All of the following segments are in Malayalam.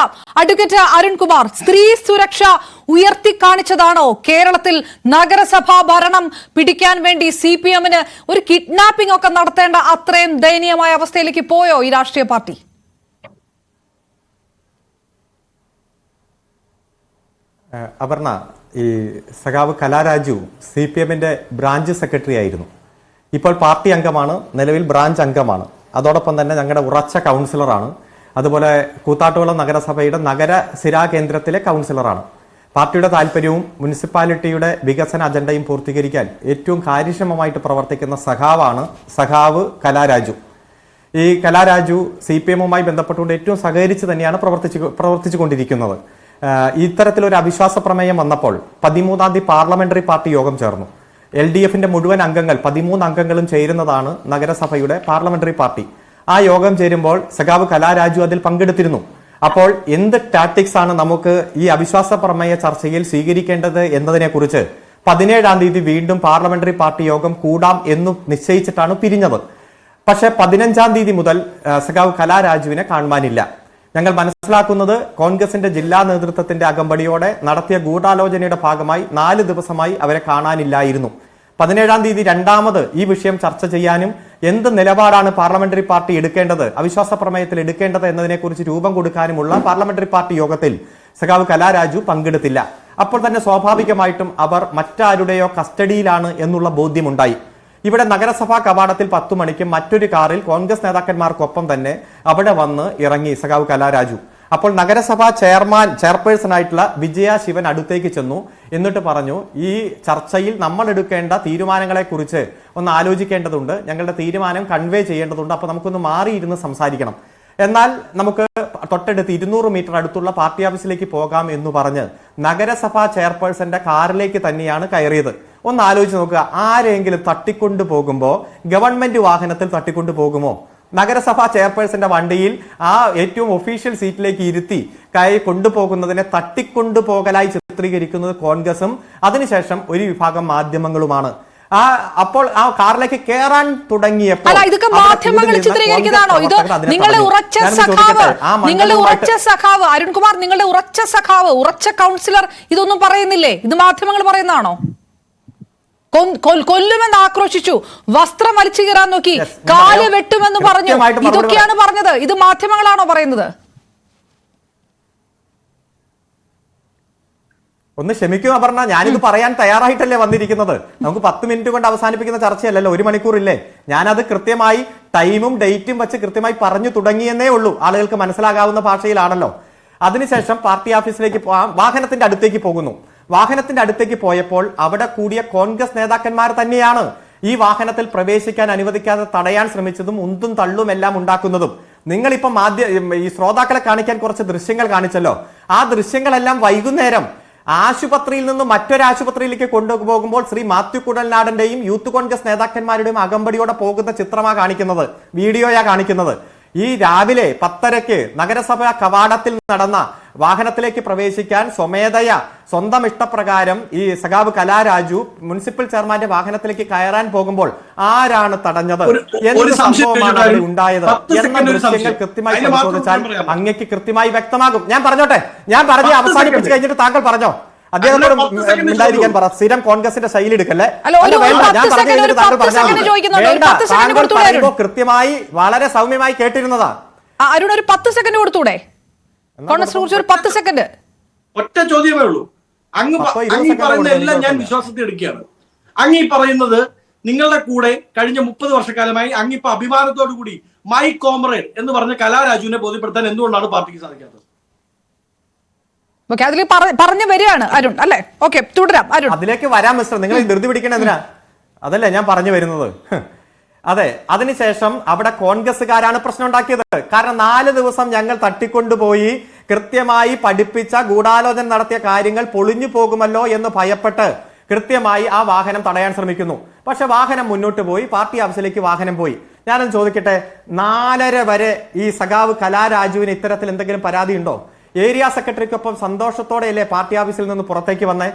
തുടരാം. അഡ്വക്കേറ്റ് അരുൺകുമാർ, സ്ത്രീ സുരക്ഷ ഉയർത്തിക്കാണിച്ചതാണോ കേരളത്തിൽ നഗരസഭാ ഭരണം പിടിക്കാൻ വേണ്ടി CPM-ന് ഒരു കിഡ്നാപ്പിംഗ് ഒക്കെ നടത്തേണ്ട അത്രയും ദയനീയമായ അവസ്ഥയിലേക്ക് പോയോ ഈ രാഷ്ട്രീയ പാർട്ടി? അപർണ, ഈ സഖാവ് കലാരാജു CPM-ന്റെ ബ്രാഞ്ച് സെക്രട്ടറി ആയിരുന്നു. ഇപ്പോൾ പാർട്ടി അംഗമാണ്, നിലവിൽ ബ്രാഞ്ച് അംഗമാണ്. അതോടൊപ്പം തന്നെ ഞങ്ങളുടെ ഉറച്ച കൗൺസിലറാണ്. അതുപോലെ കൂത്താട്ടുകുളം നഗരസഭയുടെ നഗര സിരാ കേന്ദ്രത്തിലെ കൗൺസിലറാണ്. പാർട്ടിയുടെ താല്പര്യവും മുനിസിപ്പാലിറ്റിയുടെ വികസന അജണ്ടയും പൂർത്തീകരിക്കാൻ ഏറ്റവും കാര്യക്ഷമമായിട്ട് പ്രവർത്തിക്കുന്ന സഖാവാണ് സഖാവ് കലാരാജു. ഈ കലാരാജു CPM-മായി ബന്ധപ്പെട്ടുകൊണ്ട് ഏറ്റവും സഹകരിച്ച് തന്നെയാണ് പ്രവർത്തിച്ചു കൊണ്ടിരിക്കുന്നത്. ഇത്തരത്തിലൊരു അവിശ്വാസ പ്രമേയം വന്നപ്പോൾ 13-ാം തീയതി പാർലമെന്ററി പാർട്ടി യോഗം ചേർന്നു. LDF-ന്റെ മുഴുവൻ അംഗങ്ങൾ 13 അംഗങ്ങളും ചേരുന്നതാണ് നഗരസഭയുടെ പാർലമെന്ററി പാർട്ടി. ആ യോഗം ചേരുമ്പോൾ സഖാവ് കലാരാജു അതിൽ പങ്കെടുത്തിരുന്നു. അപ്പോൾ എന്ത് ടാക്ടിക്സ് ആണ് നമുക്ക് ഈ അവിശ്വാസ പ്രമേയ ചർച്ചയിൽ സ്വീകരിക്കേണ്ടത് എന്നതിനെ കുറിച്ച് 17-ാം തീയതി വീണ്ടും പാർലമെന്ററി പാർട്ടി യോഗം കൂടാം എന്നു നിശ്ചയിച്ചിട്ടാണ് പിരിഞ്ഞത്. പക്ഷെ 15-ാം തീയതി മുതൽ സഖാവ് കലാരാജുവിനെ കാണുവാനില്ല. ഞങ്ങൾ മനസ്സിലാക്കുന്നത് കോൺഗ്രസിന്റെ ജില്ലാ നേതൃത്വത്തിന്റെ അകമ്പടിയോടെ നടത്തിയ ഗൂഢാലോചനയുടെ ഭാഗമായി 4 ദിവസമായി അവരെ കാണാനില്ലായിരുന്നു. 17-ാം തീയതി രണ്ടാമത് ഈ വിഷയം ചർച്ച ചെയ്യാനും എന്ത് നിലപാടാണ് പാർലമെന്ററി പാർട്ടി എടുക്കേണ്ടത്, അവിശ്വാസ പ്രമേയത്തിൽ എടുക്കേണ്ടത് എന്നതിനെക്കുറിച്ച് രൂപം കൊടുക്കാനുമുള്ള പാർലമെന്ററി പാർട്ടി യോഗത്തിൽ സഖാവ് കലാരാജു പങ്കെടുത്തില്ല. അപ്പോൾ തന്നെ സ്വാഭാവികമായിട്ടും അവർ മറ്റാരുടെയോ കസ്റ്റഡിയിലാണ് എന്നുള്ള ബോധ്യമുണ്ടായി. ഇവിടെ നഗരസഭാ കവാടത്തിൽ 10 മണിക്ക് മറ്റൊരു കാറിൽ കോൺഗ്രസ് നേതാക്കന്മാർക്കൊപ്പം തന്നെ അവിടെ വന്ന് ഇറങ്ങി സഖാവ് കലാരാജു. അപ്പോൾ നഗരസഭാ ചെയർപേഴ്സൺ ആയിട്ടുള്ള വിജയ ശിവൻ അടുത്തേക്ക് ചെന്നു. എന്നിട്ട് പറഞ്ഞു, ഈ ചർച്ചയിൽ നമ്മൾ എടുക്കേണ്ട തീരുമാനങ്ങളെ കുറിച്ച് ഒന്ന് ആലോചിക്കേണ്ടതുണ്ട്, ഞങ്ങളുടെ തീരുമാനം കൺവേ ചെയ്യേണ്ടതുണ്ട്, അപ്പൊ നമുക്കൊന്ന് മാറിയിരുന്ന് സംസാരിക്കണം. എന്നാൽ നമുക്ക് തൊട്ടടുത്ത് 200 മീറ്റർ അടുത്തുള്ള പാർട്ടി ഓഫീസിലേക്ക് പോകാം എന്ന് പറഞ്ഞ് നഗരസഭാ ചെയർപേഴ്സന്റെ കാറിലേക്ക് തന്നെയാണ് കയറിയത്. ഒന്ന് ആലോചിച്ച് നോക്കുക, ആരെങ്കിലും തട്ടിക്കൊണ്ടു പോകുമ്പോ ഗവൺമെന്റ് വാഹനത്തിൽ തട്ടിക്കൊണ്ടു പോകുമോ? നഗരസഭാ ചെയർപേഴ്സന്റെ വണ്ടിയിൽ ആ ഏറ്റവും ഒഫീഷ്യൽ സീറ്റിലേക്ക് ഇരുത്തി കൊണ്ടുപോകുന്നതിനെ തട്ടിക്കൊണ്ടുപോകലായി ചിത്രീകരിക്കുന്നത് കോൺഗ്രസും അതിനുശേഷം ഒരു വിഭാഗം മാധ്യമങ്ങളുമാണ്. അപ്പോൾ ആ കാറിലേക്ക് കയറാൻ തുടങ്ങിയപ്പോൾ ഇതൊക്കെ മാധ്യമങ്ങൾ ചിത്രീകരിക്കുന്നതാണോ? ഇത് നിങ്ങളുടെ ഉറച്ച സഖാവ് അരുൺകുമാർ, നിങ്ങളുടെ ഉറച്ച സഖാവ്, ഉറച്ച കൗൺസിലർ ഇതൊന്നും പറയുന്നില്ലേ? ഇത് മാധ്യമങ്ങൾ പറയുന്നതാണോ? കൊല്ലുമെന്ന് ആക്രോശിച്ചു, വസ്ത്രം വലിച്ചു കീറാൻ നോക്കി, കാല് വെട്ടുമെന്ന് പറഞ്ഞു, ഇതൊക്കെയാണ് പറഞ്ഞത്. ഇത് മാധ്യമങ്ങളാണോ പറയുന്നത്? ഒന്ന് ക്ഷമിക്കുക അപർണ, ഞാനിത് പറയാൻ തയ്യാറായിട്ടല്ലേ വന്നിരിക്കുന്നത്. നമുക്ക് 10 മിനിറ്റ് കൊണ്ട് അവസാനിപ്പിക്കുന്ന ചർച്ചയല്ലല്ലോ, 1 മണിക്കൂറില്ലേ. ഞാനത് കൃത്യമായി ടൈമും ഡേറ്റും വെച്ച് കൃത്യമായി പറഞ്ഞു തുടങ്ങിയെന്നേ ഉള്ളൂ. ആളുകൾക്ക് മനസ്സിലാകാവുന്ന ഭാഷയിലാണല്ലോ. അതിനുശേഷം പാർട്ടി ഓഫീസിലേക്ക് വാഹനത്തിന്റെ അടുത്തേക്ക് പോകുന്നു. വാഹനത്തിന്റെ അടുത്തേക്ക് പോയപ്പോൾ അവിടെ കൂടിയ കോൺഗ്രസ് നേതാക്കന്മാർ തന്നെയാണ് ഈ വാഹനത്തിൽ പ്രവേശിക്കാൻ അനുവദിക്കാതെ തടയാൻ ശ്രമിച്ചതും ഉന്തും തള്ളും എല്ലാം ഉണ്ടാക്കുന്നതും. നിങ്ങളിപ്പം ഈ ശ്രോതാക്കളെ കാണിക്കാൻ കുറച്ച് ദൃശ്യങ്ങൾ കാണിച്ചല്ലോ. ആ ദൃശ്യങ്ങളെല്ലാം വൈകുന്നേരം ആശുപത്രിയിൽ നിന്ന് മറ്റൊരു ആശുപത്രിയിലേക്ക് കൊണ്ടുപോകുമ്പോൾ ശ്രീ മാത്യു കുഴൽനാടന്റെയും യൂത്ത് കോൺഗ്രസ് നേതാക്കന്മാരുടെയും അകമ്പടിയോടെ പോകുന്ന ചിത്രമാ കാണിക്കുന്നത്, വീഡിയോയാ കാണിക്കുന്നത്. ഈ രാവിലെ 10:30 നഗരസഭാ കവാടത്തിൽ നടന്ന വാഹനത്തിലേക്ക് പ്രവേശിക്കാൻ സ്വമേധയ സ്വന്തം ഇഷ്ടപ്രകാരം ഈ സഖാവ് കലാരാജു മുനിസിപ്പൽ ചെയർമാന്റെ വാഹനത്തിലേക്ക് കയറാൻ പോകുമ്പോൾ ആരാണ് തടഞ്ഞത്, എന്ത് സംഭവമാണ് അവിടെ ഉണ്ടായത് എന്ന ദൃശ്യങ്ങൾ കൃത്യമായി പരിശോധിച്ചാൽ അങ്ങേക്ക് കൃത്യമായി വ്യക്തമാകും. ഞാൻ പറഞ്ഞോട്ടെ, ഞാൻ പറഞ്ഞ് അവസാനിപ്പിച്ചു കഴിഞ്ഞിട്ട് താങ്കൾ പറഞ്ഞോ. അദ്ദേഹത്തോട് ഉണ്ടായിരിക്കാൻ പറ. സ്ഥിരം കോൺഗ്രസിന്റെ ശൈലി എടുക്കല്ലേ. കൃത്യമായി വളരെ സൗമ്യമായി കേട്ടിരുന്നതാ. അരുൺ, ഒരു 10 സെക്കൻഡ് കൊടുത്തൂടെ? കോൺഗ്രസിനെ കുറിച്ച് ഒരു 10 സെക്കൻഡ്. ഒറ്റ ചോദ്യമേ ഉള്ളൂ. അങ്ങ് പറയുന്ന എല്ലാം ഞാൻ വിശ്വാസത്തിൽ എടുക്കുകയാണ്. അങ്ങ് ഈ പറയുന്നത് നിങ്ങളുടെ കൂടെ കഴിഞ്ഞ 30 വർഷക്കാലമായി അങ്ങിപ്പോ അഭിമാനത്തോടു കൂടി മൈ കോമ്രേഡ് എന്ന് പറഞ്ഞ കലാരാജുവിനെ ബോധ്യപ്പെടുത്താൻ എന്തുകൊണ്ടാണ് പാർട്ടിക്ക് സാധിക്കാത്തത്? അതിൽ പറഞ്ഞു വരികയാണ് അരുൺ, അല്ലേ? ഓക്കെ, തുടരാം അരുൺ. അതിലേക്ക് വരാം മിസ്റ്റർ, നിങ്ങൾ ധൃതി പിടിക്കണെന്തിനാ? അതല്ലേ ഞാൻ പറഞ്ഞു വരുന്നത്. അതെ, അതിനുശേഷം അവിടെ കോൺഗ്രസ്സുകാരാണ് പ്രശ്നം ഉണ്ടാക്കിയത്. കാരണം 4 ദിവസം ഞങ്ങൾ തട്ടിക്കൊണ്ടുപോയി കൃത്യമായി പഠിപ്പിച്ച ഗൂഢാലോചന നടത്തിയ കാര്യങ്ങൾ പൊളിഞ്ഞു പോകുമല്ലോ എന്ന് ഭയപ്പെട്ട് കൃത്യമായി ആ വാഹനം തടയാൻ ശ്രമിക്കുന്നു. പക്ഷെ വാഹനം മുന്നോട്ട് പോയി, പാർട്ടി ഓഫീസിലേക്ക് വാഹനം പോയി. ഞാനൊന്ന് ചോദിക്കട്ടെ, 4:30 വരെ ഈ സഖാവ് കലാരാജുവിന് ഇത്തരത്തിൽ എന്തെങ്കിലും പരാതി ഉണ്ടോ? ഏരിയ സെക്രട്ടറിക്കൊപ്പം സന്തോഷത്തോടെയല്ലേ പാർട്ടി ഓഫീസിൽ നിന്ന് പുറത്തേക്ക് വന്നേ?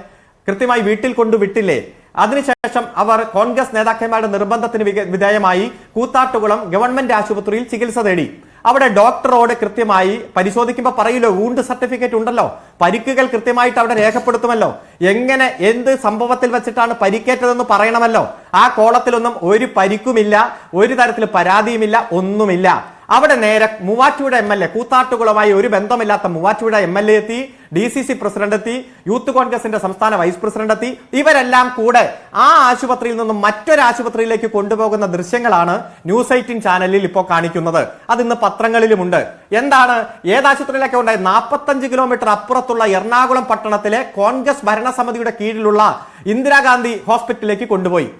കൃത്യമായി വീട്ടിൽ കൊണ്ടുവിട്ടില്ലേ? അതിനുശേഷം അവർ കോൺഗ്രസ് നേതാക്കന്മാരുടെ നിർബന്ധത്തിന് വിധേയമായി കൂത്താട്ടുകുളം ഗവൺമെന്റ് ആശുപത്രിയിൽ ചികിത്സ തേടി. അവിടെ ഡോക്ടറോട് കൃത്യമായി പരിശോധിക്കുമ്പോൾ പറയൂലോ, വൂണ്ട് സർട്ടിഫിക്കറ്റ് ഉണ്ടല്ലോ, പരിക്കുകൾ കൃത്യമായിട്ട് അവിടെ രേഖപ്പെടുത്തുമല്ലോ, എങ്ങനെ എന്ത് സംഭവത്തിൽ വെച്ചിട്ടാണ് പരിക്കേറ്റതെന്ന് പറയണമല്ലോ. ആ കോളത്തിലൊന്നും ഒരു പരിക്കുമില്ല, ഒരു തരത്തിൽ പരാതിയുമില്ല, ഒന്നുമില്ല. അവിടെ നേരെ മൂവാറ്റുപുഴ MLA, കൂത്താട്ടുകുളമായി ഒരു ബന്ധമില്ലാത്ത മൂവാറ്റുപുഴ MLA എത്തി, DCC പ്രസിഡന്റ് എത്തി, യൂത്ത് കോൺഗ്രസിന്റെ സംസ്ഥാന വൈസ് പ്രസിഡന്റ് എത്തി. ഇവരെല്ലാം കൂടെ ആ ആശുപത്രിയിൽ നിന്നും മറ്റൊരു ആശുപത്രിയിലേക്ക് കൊണ്ടുപോകുന്ന ദൃശ്യങ്ങളാണ് ന്യൂസ് 18 ചാനലിൽ ഇപ്പോൾ കാണിക്കുന്നത്. അത് ഇന്ന് പത്രങ്ങളിലുമുണ്ട്. എന്താണ്, ഏതാശുപത്രിയിലൊക്കെ ഉണ്ടായത്? 45 കിലോമീറ്റർ അപ്പുറത്തുള്ള എറണാകുളം പട്ടണത്തിലെ കോൺഗ്രസ് ഭരണസമിതിയുടെ കീഴിലുള്ള ഇന്ദിരാഗാന്ധി ഹോസ്പിറ്റലിലേക്ക് കൊണ്ടുപോയി.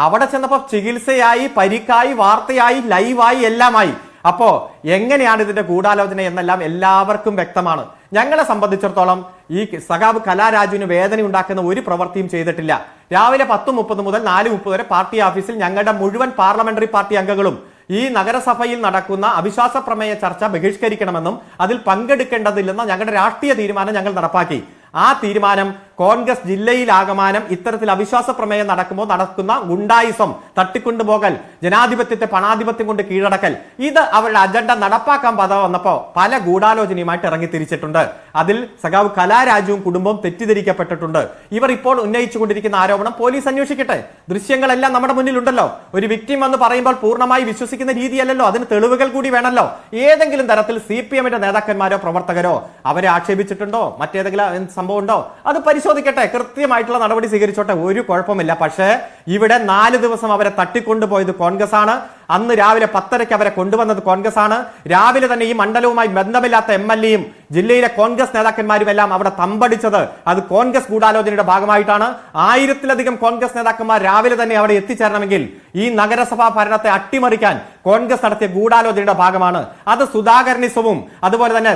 അവിടെ ചെന്നപ്പോൾ ചികിത്സയായി, പരിക്കായി, വാർത്തയായി, ലൈവായി, എല്ലാമായി. അപ്പോ എങ്ങനെയാണ് ഇതിന്റെ ഗൂഢാലോചന എന്നെല്ലാം എല്ലാവർക്കും വ്യക്തമാണ്. ഞങ്ങളെ സംബന്ധിച്ചിടത്തോളം ഈ സഖാവ് കലാരാജുവിന് വേദന ഉണ്ടാക്കുന്ന ഒരു പ്രവൃത്തിയും ചെയ്തിട്ടില്ല. രാവിലെ 10:30 മുതൽ 4:30 വരെ പാർട്ടി ഓഫീസിൽ ഞങ്ങളുടെ മുഴുവൻ പാർലമെന്ററി പാർട്ടി അംഗങ്ങളും ഈ നഗരസഭയിൽ നടക്കുന്ന അവിശ്വാസ പ്രമേയ ചർച്ച ബഹിഷ്കരിക്കണമെന്നും അതിൽ പങ്കെടുക്കേണ്ടതില്ലെന്ന ഞങ്ങളുടെ രാഷ്ട്രീയ തീരുമാനം ഞങ്ങൾ നടപ്പാക്കി. ആ തീരുമാനം കോൺഗ്രസ് ജില്ലയിലാകമാനം ഇത്തരത്തിൽ അവിശ്വാസ പ്രമേയം നടക്കുന്ന ഗുണ്ടായിസം, തട്ടിക്കൊണ്ടുപോകൽ, ജനാധിപത്യത്തെ പണാധിപത്യം കൊണ്ട് കീഴടക്കൽ, ഇത് അവരുടെ അജണ്ട നടപ്പാക്കാൻ വന്നപ്പോ പല ഗൂഢാലോചനയുമായിട്ട് ഇറങ്ങി തിരിച്ചിട്ടുണ്ട്. അതിൽ സഖാവ് കലാരാജുവും കുടുംബവും തെറ്റിദ്ധരിക്കപ്പെട്ടിട്ടുണ്ട്. ഇവർ ഇപ്പോൾ ഉന്നയിച്ചുകൊണ്ടിരിക്കുന്ന ആരോപണം പോലീസ് അന്വേഷിക്കട്ടെ. ദൃശ്യങ്ങളെല്ലാം നമ്മുടെ മുന്നിലുണ്ടല്ലോ. ഒരു വിക്ടിം എന്ന് പറയുമ്പോൾ പൂർണ്ണമായി വിശ്വസിക്കുന്ന രീതിയല്ലല്ലോ, അതിന് തെളിവുകൾ കൂടി വേണമല്ലോ. ഏതെങ്കിലും തരത്തിൽ CPM-ന്റെ നേതാക്കന്മാരോ പ്രവർത്തകരോ അവരെ ആക്ഷേപിച്ചിട്ടുണ്ടോ, മറ്റേതെങ്കിലും സംഭവം ഉണ്ടോ, അത് പരിശോധിക്കട്ടെ, കൃത്യമായിട്ടുള്ള നടപടി സ്വീകരിച്ചോട്ടെ, ഒരു കുഴപ്പമില്ല. പക്ഷേ ഇവിടെ 4 ദിവസം അവരെ തട്ടിക്കൊണ്ടുപോയത് കോൺഗ്രസ് ആണ്. അന്ന് രാവിലെ 10:30 അവരെ കൊണ്ടുവന്നത് കോൺഗ്രസ് ആണ്. രാവിലെ തന്നെ ഈ മണ്ഡലവുമായി ബന്ധമില്ലാത്ത MLA-യും ജില്ലയിലെ കോൺഗ്രസ് നേതാക്കന്മാരും എല്ലാം അവിടെ തമ്പടിച്ചത് അത് കോൺഗ്രസ് ഗൂഢാലോചനയുടെ ഭാഗമായിട്ടാണ്. 1000-ലധികം കോൺഗ്രസ് നേതാക്കന്മാർ രാവിലെ തന്നെ അവിടെ എത്തിച്ചേരണമെങ്കിൽ ഈ നഗരസഭാ ഭരണത്തെ അട്ടിമറിക്കാൻ കോൺഗ്രസ് നടത്തിയ ഗൂഢാലോചനയുടെ ഭാഗമാണ്. അത് സുധാകരനിസവും അതുപോലെ തന്നെ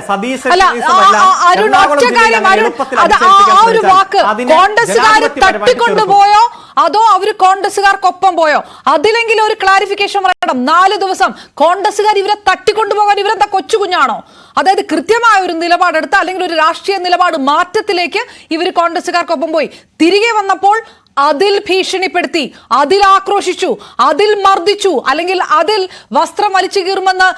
തട്ടിക്കൊണ്ടുപോയോ അതോ അവര് കോൺഗ്രസുകാർക്കൊപ്പം പോയോ? അതിലെങ്കിലും ഒരു ക്ലാരിഫിക്കേഷൻ പറയണം. 4 ദിവസം കോൺഗ്രസുകാർ ഇവരെ തട്ടിക്കൊണ്ടുപോകാൻ ഇവരെന്താ കൊച്ചു കുഞ്ഞാണോ? അതായത് കൃത്യമായ ഒരു നിലപാടെടുത്ത് അല്ലെങ്കിൽ ഒരു രാഷ്ട്രീയ നിലപാട് മാറ്റത്തിലേക്ക് ഇവർ കോൺഗ്രസുകാർക്കൊപ്പം പോയി. തിരികെ വന്നപ്പോൾ അതിൽ ഭീഷണിപ്പെടുത്തി, അതിൽ ആക്രോശിച്ചു, അതിൽ മർദ്ദിച്ചു, അല്ലെങ്കിൽ അതിൽ വസ്ത്രം വലിച്ചു കീറുമെന്ന്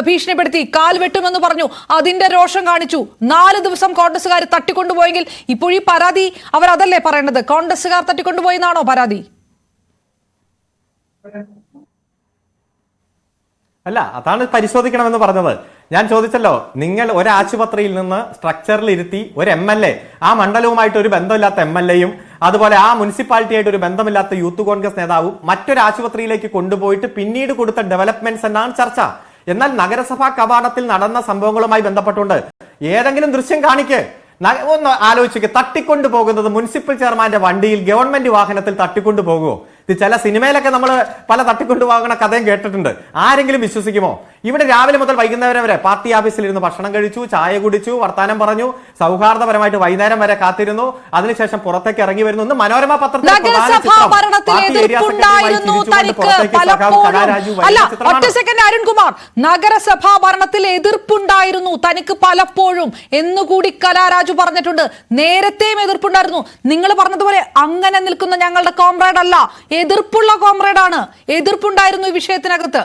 ഭീഷണിപ്പെടുത്തി, കാൽ വെട്ടുമെന്ന് പറഞ്ഞു, അതിന്റെ രോഷം കാണിച്ചു. 4 ദിവസം കോൺഗ്രസുകാർ തട്ടിക്കൊണ്ടുപോയെങ്കിൽ ഇപ്പോൾ ഈ പരാതി അവരതല്ലേ പറയേണ്ടത്? കോൺഗ്രസുകാർ തട്ടിക്കൊണ്ടുപോയി എന്നാണോ പരാതി? അല്ല, അതാണ് പരിശോധിക്കണമെന്ന് പറഞ്ഞത്. ഞാൻ ചോദിച്ചല്ലോ, നിങ്ങൾ ഒരു ആശുപത്രിയിൽ നിന്ന് സ്ട്രക്ചറിൽ ഇരുത്തി ഒരു MLA, ആ മണ്ഡലവുമായിട്ട് ഒരു ബന്ധമില്ലാത്ത MLA-യും അതുപോലെ ആ മുനിസിപ്പാലിറ്റിയായിട്ട് ഒരു ബന്ധമില്ലാത്ത യൂത്ത് കോൺഗ്രസ് നേതാവും മറ്റൊരു ആശുപത്രിയിലേക്ക് കൊണ്ടുപോയിട്ട് പിന്നീട് കൊടുത്ത ഡെവലപ്മെന്റ്സ് എന്നാണ് ചർച്ച. എന്നാൽ നഗരസഭാ കവാടത്തിൽ നടന്ന സംഭവങ്ങളുമായി ബന്ധപ്പെട്ടുകൊണ്ട് ഏതെങ്കിലും ദൃശ്യം കാണിക്ക്. ഒന്ന് ആലോചിക്കുക, തട്ടിക്കൊണ്ടു പോകുന്നത് മുനിസിപ്പൽ ചെയർമാന്റെ വണ്ടിയിൽ ഗവൺമെന്റ് വാഹനത്തിൽ തട്ടിക്കൊണ്ടു പോകുമോ? ഇത് ചില സിനിമയിലൊക്കെ നമ്മൾ പല തട്ടിക്കൊണ്ടുപോകുന്ന കഥയും കേട്ടിട്ടുണ്ട്. ആരെങ്കിലും വിശ്വസിക്കുമോ? ഇവിടെ രാവിലെ മുതൽ വൈകുന്നേരം വരെ പാർട്ടി ഓഫീസിൽ ഇരുന്ന് ഭക്ഷണം കഴിച്ചു, ചായ കുടിച്ചു, വർത്താനം പറഞ്ഞു, സൗഹാർദ്ദപരമായിട്ട് വൈകുന്നേരം വരെ കാത്തിരുന്നു. അതിനുശേഷം പുറത്തേക്ക് ഇറങ്ങി വരുന്നു. ഇന്ന് മനോരമ പത്രത്തിൽ അരുൺകുമാർ, നഗരസഭാ ഭരണത്തിൽ എതിർപ്പുണ്ടായിരുന്നു തനിക്ക് പലപ്പോഴും എന്നുകൂടി കലാരാജു പറഞ്ഞിട്ടുണ്ട്. നേരത്തെയും എതിർപ്പുണ്ടായിരുന്നു. നിങ്ങൾ പറഞ്ഞതുപോലെ അങ്ങനെ നിൽക്കുന്ന ഞങ്ങളുടെ കോമ്രേഡ് അല്ല, എതിർപ്പുള്ള കോമ്രേഡാണ്. എതിർപ്പുണ്ടായിരുന്നു ഈ വിഷയത്തിനകത്ത്.